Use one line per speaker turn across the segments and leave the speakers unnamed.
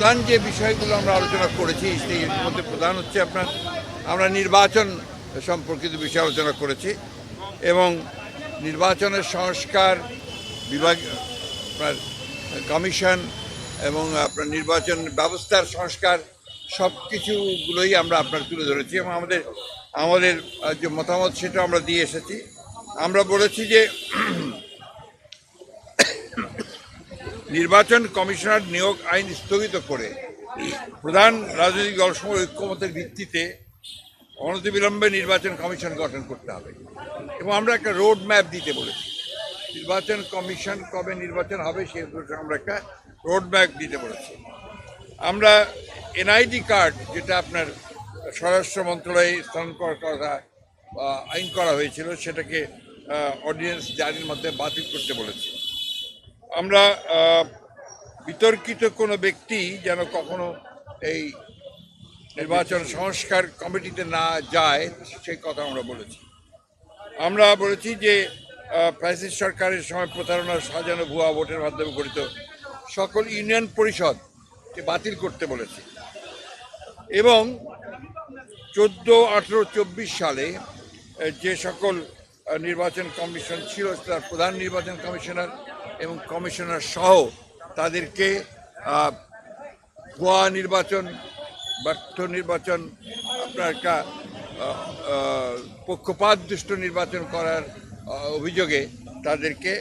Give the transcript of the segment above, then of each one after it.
প্রধান যে বিষয়গুলো আমরা আলোচনা করেছি এর মধ্যে প্রধান হচ্ছে আমরা নির্বাচন সম্পর্কিত বিষয় আলোচনা করেছি এবং নির্বাচনের সংস্কার বিভাগ আপনার কমিশন এবং আপনার নির্বাচন ব্যবস্থার সংস্কার সব কিছুগুলোই আমরা আপনার তুলে ধরেছি এবং আমাদের যে মতামত সেটা আমরা দিয়ে এসেছি। আমরা বলেছি যে নির্বাচন কমিশনার নিয়োগ আইন স্থগিত করে প্রধান রাজনৈতিক দলসমূহ ঐক্যমতের ভিত্তিতে অনতিবিলম্বে নির্বাচন কমিশন গঠন করতে হবে এবং আমরা একটা রোড ম্যাপ দিতে বলেছি। নির্বাচন কমিশন কবে নির্বাচন হবে সে আমরা একটা রোড ম্যাপ দিতে বলেছি। আমরা এনআইডি কার্ড যেটা আপনার স্বরাষ্ট্র মন্ত্রণালয়ে স্থানান্তর করার কথা আইন করা হয়েছিল সেটাকে অর্ডিন্যান্স জারির মধ্যে বাতিল করতে বলেছি। আমরা বিতর্কিত কোনো ব্যক্তি যেন কখনো এই নির্বাচন সংস্কার কমিটিতে না যায় সেই কথা আমরা বলেছি। আমরা বলেছি যে ফ্যাসিস্ট সরকারের সময় প্রতারণার সাজানো ভুয়া ভোটের মাধ্যমে গঠিত সকল ইউনিয়ন পরিষদকে বাতিল করতে বলেছি এবং 14, 18, 24 সালে যে সকল নির্বাচন কমিশন ছিল তার প্রধান নির্বাচন কমিশনার এবং কমিশনার সহ তাদেরকে ভুয়া নির্বাচন, ব্যর্থ নির্বাচন, আপনার একটা পক্ষপাতদুষ্ট নির্বাচন করার অভিযোগে তাদেরকে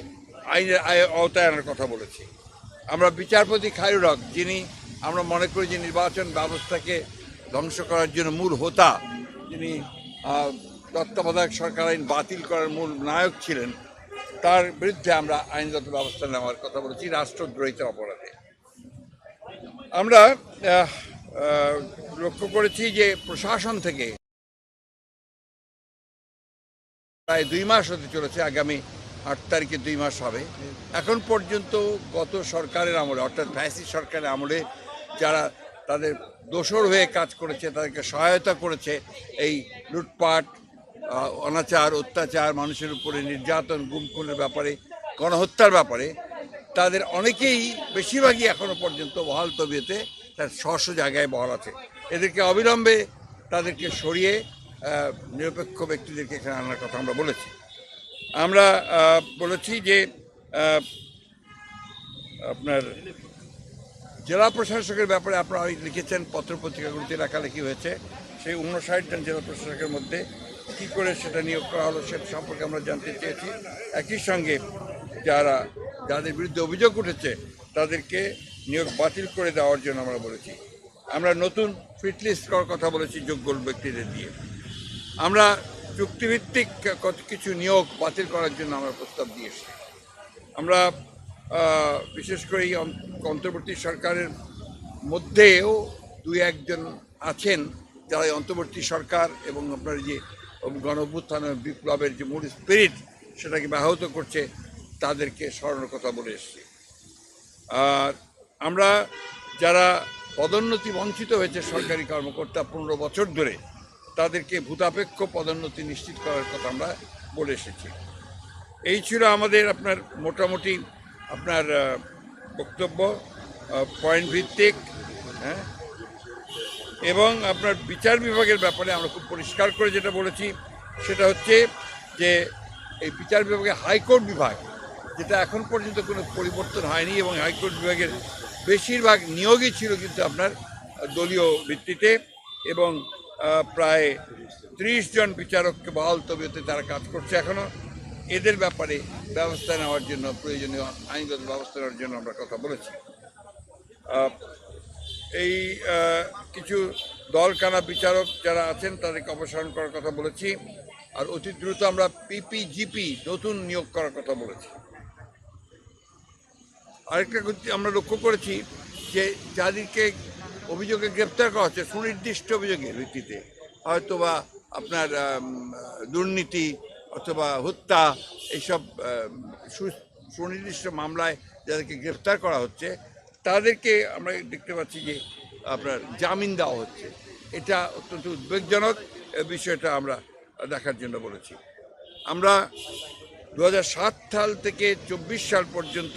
আইনের আওতায় আনার কথা বলেছি। আমরা বিচারপতি খায়রুল হক, যিনি আমরা মনে করি যে নির্বাচন ব্যবস্থাকে ধ্বংস করার জন্য মূল হোতা, যিনি তত্ত্বাবধায়ক সরকার আইন বাতিল করার মূল নায়ক ছিলেন, তার বিরুদ্ধে আমরা আইনগত ব্যবস্থা নেওয়ার কথা বলেছি রাষ্ট্রদ্রোহিতার অপরাধে। আমরা লক্ষ্য করেছি যে প্রশাসন থেকে প্রায় 2 মাস হতে চলেছে, আগামী 8 তারিখে 2 মাস হবে। এখন পর্যন্ত গত সরকারের আমলে অর্থাৎ ফ্যাসিস্ট সরকারের আমলে যারা তাদের দোসর হয়ে কাজ করেছে, তাদেরকে সহায়তা করেছে এই লুটপাট, অনাচার, অত্যাচার, মানুষের উপরে নির্যাতন, গুম খুনের ব্যাপারে, গণহত্যার ব্যাপারে, তাদের অনেকেই বেশিরভাগই এখনো পর্যন্ত বহাল তবিয়তে তার স্ব জায়গায় বহাল আছে। এদেরকে অবিলম্বে তাদেরকে সরিয়ে নিরপেক্ষ ব্যক্তিদেরকে এখানে আনার কথা আমরা বলেছি। আমরা বলেছি যে আপনার জেলা প্রশাসকের ব্যাপারে আপনারা লিখেছেন, পত্রপত্রিকাগুলিতে লেখালেখি হয়েছে, সেই 59 জন জেলা প্রশাসকের মধ্যে কী করে সেটা নিয়োগ করা হলো সেটা সম্পর্কে আমরা জানতে চেয়েছি। একই সঙ্গে যাদের বিরুদ্ধে অভিযোগ উঠেছে তাদেরকে নিয়োগ বাতিল করে দেওয়ার জন্য আমরা বলেছি। আমরা নতুন ফিট লিস্ট করার কথা বলেছি যোগ্য ব্যক্তিদের দিয়ে। আমরা চুক্তিভিত্তিক কত কিছু নিয়োগ বাতিল করার জন্য আমরা প্রস্তাব দিয়েছি। আমরা বিশেষ করে এই অন্তর্বর্তী সরকারের মধ্যেও 2-1 জন আছেন যারা এই অন্তর্বর্তী সরকার এবং আপনার যে গণ-অভ্যুত্থান বিপ্লবের যে মূল স্পিরিট সেটাকে ব্যাহত করছে, তাদেরকে সরানোর কথা বলে এসেছি। আর আমরা যারা পদোন্নতি বঞ্চিত হয়েছে সরকারি কর্মকর্তা 15 বছর ধরে, তাদেরকে ভূতাপেক্ষ পদোন্নতি নিশ্চিত করার কথা আমরা বলে এসেছি। এই ছিল আমাদের আপনার মোটামুটি আপনার বক্তব্য, পয়েন্ট ভিত্তিক, হ্যাঁ। এবং আপনার বিচার বিভাগের ব্যাপারে আমরা খুব পরিষ্কার করে যেটা বলেছি সেটা হচ্ছে যে এই বিচার বিভাগে হাইকোর্ট বিভাগ, যেটা এখন পর্যন্ত কোনো পরিবর্তন হয়নি এবং হাইকোর্ট বিভাগের বেশিরভাগ নিয়োগই ছিল কিন্তু আপনার দলীয় ভিত্তিতে এবং প্রায় 30 জন বিচারককে বহাল তবিয়তে তারা কাজ করছে এখনও। এদের ব্যাপারে ব্যবস্থা নেওয়ার জন্য, প্রয়োজনীয় আইনগত ব্যবস্থা নেওয়ার জন্য আমরা কথা বলেছি। এই কিছু দলকানা বিচারক যারা আছেন তাদেরকে অপসারণ করার কথা বলেছি। আর অতি দ্রুত আমরা পিপিজিপি নতুন নিয়োগ করার কথা বলেছি। আরেকটা আমরা লক্ষ্য করেছি যে যাদেরকে অভিযোগে গ্রেপ্তার করা হচ্ছে সুনির্দিষ্ট অভিযোগের ভিত্তিতে, হয়তোবা আপনার দুর্নীতি অথবা হত্যা, এইসব সুনির্দিষ্ট মামলায় যাদেরকে গ্রেপ্তার করা হচ্ছে তাদেরকে আমরা দেখতে পাচ্ছি যে আপনার জামিন দেওয়া হচ্ছে। এটা অত্যন্ত উদ্বেগজনক বিষয়টা আমরা দেখার জন্য বলেছি। আমরা 2007 সাল থেকে 24 সাল পর্যন্ত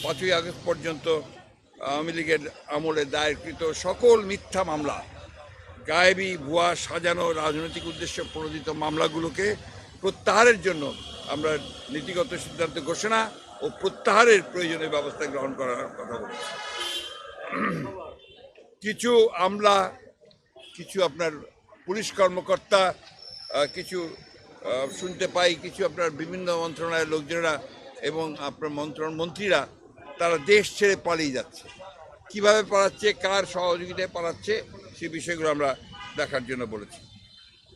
5ই আগস্ট পর্যন্ত আওয়ামী লীগের আমলে দায়েরকৃত সকল মিথ্যা মামলা, গায়েবী ভুয়া সাজানো রাজনৈতিক উদ্দেশ্যে প্রণোদিত মামলাগুলোকে প্রত্যাহারের জন্য আমরা নীতিগত সিদ্ধান্ত ঘোষণা ও প্রত্যাহারের প্রয়োজনীয় ব্যবস্থা গ্রহণ করার কথা বলেছি। কিছু আমলা, কিছু আপনার পুলিশ কর্মকর্তা, কিছু শুনতে পাই কিছু আপনার বিভিন্ন মন্ত্রণালয়ের লোকজনেরা এবং আপনার মন্ত্রীরা তারা দেশ ছেড়ে পালিয়ে যাচ্ছে। কিভাবে পালাচ্ছে, কার সহযোগিতায় পালাচ্ছে, সেই বিষয়গুলো আমরা দেখার জন্য বলেছি।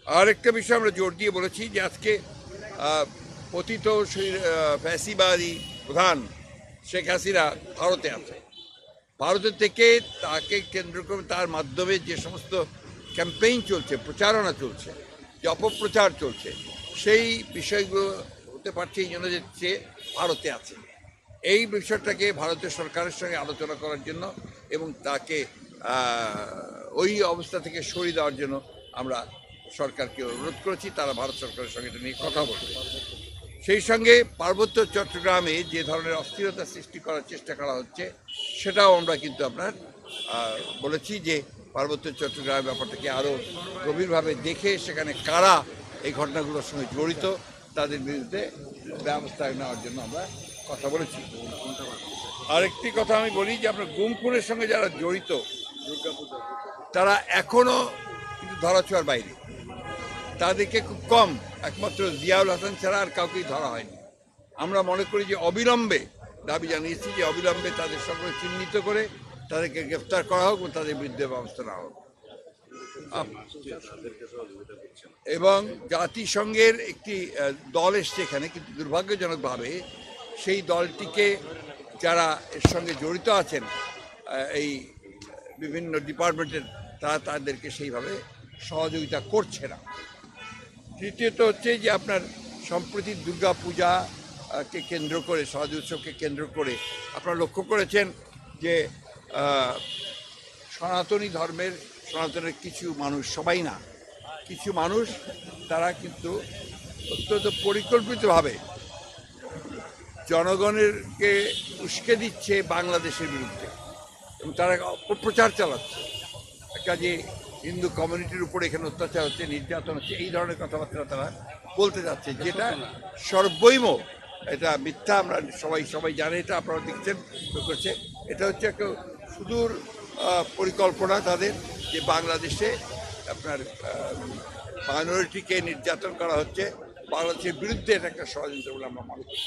আর একটা বিষয় আমরা জোর দিয়ে বলেছি যে আজকে পতিত ফ্যাসিবাদী প্রধান শেখ হাসিনা ভারতে আছে। ভারতের থেকে তাকে কেন্দ্র করে তার মাধ্যমে যে সমস্ত ক্যাম্পেইন চলছে, প্রচারণা চলছে, যে অপপ্রচার চলছে, সেই বিষয়গুলো হতে পারছে এই জন্য যে সে ভারতে আছে। এই বিষয়টাকে ভারতের সরকারের সঙ্গে আলোচনা করার জন্য এবং তাকে ওই অবস্থা থেকে সরিয়ে দেওয়ার জন্য আমরা সরকারকে অনুরোধ করেছি। তারা ভারত সরকারের সঙ্গে এটা নিয়ে কথা বলবে। সেই সঙ্গে পার্বত্য চট্টগ্রামে যে ধরনের অস্থিরতা সৃষ্টি করার চেষ্টা করা হচ্ছে সেটাও আমরা কিন্তু আপনার বলেছি যে পার্বত্য চট্টগ্রামের ব্যাপারটাকে আরও গভীরভাবে দেখে সেখানে কারা এই ঘটনাগুলোর সঙ্গে জড়িত তাদের বিরুদ্ধে ব্যবস্থা নেওয়ার জন্য আমরা কথা বলেছি। আরেকটি কথা আমি বলি যে আপনার গুম খুনের সঙ্গে যারা জড়িত তারা এখনও কিন্তু ধরাছোঁয়ার বাইরে। তাদেরকে খুব কম, একমাত্র জিয়াউল হাসান ছাড়া আর কাউকেই ধরা হয়নি। আমরা মনে করি যে অবিলম্বে, দাবি জানিয়েছি যে অবিলম্বে তাদের সকলে চিহ্নিত করে তাদেরকে গ্রেফতার করা হোক ও তাদের বিরুদ্ধে ব্যবস্থা নেওয়া হোক। এবং জাতিসংঘের একটি দল এসছে এখানে, কিন্তু দুর্ভাগ্যজনকভাবে সেই দলটিকে যারা এর সঙ্গে জড়িত আছেন এই বিভিন্ন ডিপার্টমেন্টের, তারা তাদেরকে সেইভাবে সহযোগিতা করছে না। তৃতীয়ত হচ্ছে যে আপনার সম্প্রতি দুর্গা পূজাকে কেন্দ্র করে, সহজ উৎসবকে কেন্দ্র করে আপনারা লক্ষ্য করেছেন যে সনাতনের কিছু মানুষ, সবাই না, কিছু মানুষ তারা কিন্তু অত্যন্ত পরিকল্পিতভাবে জনগণেরকে উস্কে দিচ্ছে বাংলাদেশের বিরুদ্ধে এবং তারা অপপ্রচার চালাচ্ছে। কাজে হিন্দু কমিউনিটির উপরে এখানে অত্যাচার হচ্ছে, নির্যাতন হচ্ছে, এই ধরনের কথাবার্তা তারা বলতে যাচ্ছে, যেটা সর্বৈম এটা মিথ্যা। আমরা সবাই জানে, এটা আপনারা দেখছেন করছে। এটা হচ্ছে একটা সুদূর পরিকল্পনা তাদের, যে বাংলাদেশে আপনার মাইনরিটিকে নির্যাতন করা হচ্ছে, বাংলাদেশের বিরুদ্ধে এটা একটা ষড়যন্ত্র বলে আমরা মনে করি।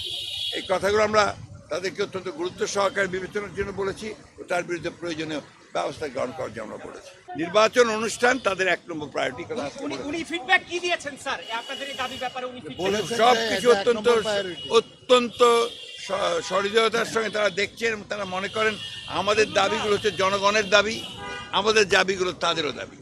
এই কথাগুলো আমরা তাদেরকে অত্যন্ত গুরুত্ব সহকারে বিবেচনার জন্য বলেছি ও তার বিরুদ্ধে প্রয়োজনীয় ব্যবস্থা গ্রহণ করার জন্য আমরা বলেছি। নির্বাচন অনুষ্ঠান তাদের 1 নম্বর প্রায়োরিটি। সব কিছু অত্যন্ত সহৃদয়তার সঙ্গে তারা দেখছেন এবং তারা মনে করেন আমাদের দাবিগুলো হচ্ছে জনগণের দাবি, আমাদের দাবিগুলো তাদেরও দাবি।